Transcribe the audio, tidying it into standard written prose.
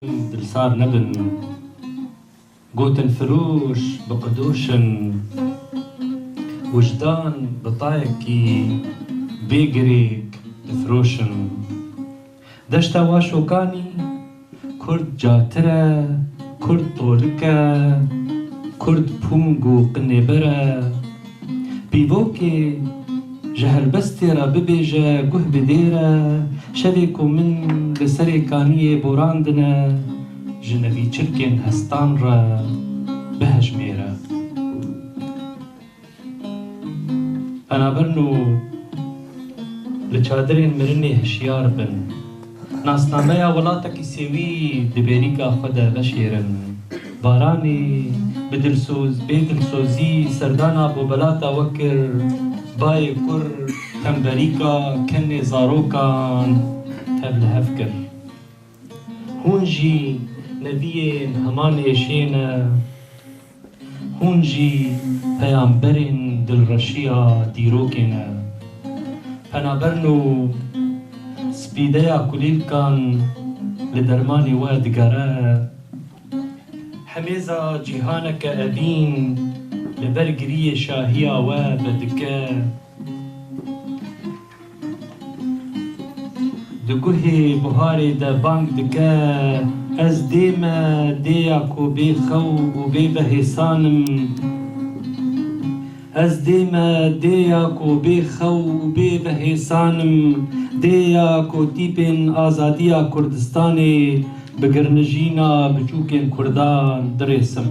دلسار نبن قوتن فروش بقدوشن وجدان بطايكي بيقريك فروشن دشتا واشوكاني كرد جاترة كرد طولكة كرد بونغو قنبرة بيبوكي جهر بسترا ببيجا قه بديرة شريكو من بسري كانية بوراندنا جنبي تشركن هستان را بهجميرة أنا برنو لچادرين مرني هشيار بن ناسناميا ولاتك يسوي دبيريكا خدا بشيرن باراني بدلسوزي سردانا بوبلاتا وكر باي كر تنبريكا كني زاروكان تبل هفكر هونجي نبيين همان يشينا هونجي پیامبرین دل رشیا دیروکینا پنابرنو سپیدیا کلیل کان لدرمانی وادگره حمیزا جیهانک ابین لبرگری شاهیا و بدکه دگوهی بهاری دا بانگ دکه از دیما دیاکو بی خو و بی بهیسانم از دیما دیاکو بی خو و بی بهیسانم دیاکو تیپین آزادیا کردستانی بگرنجینا بچوکین کردان درسم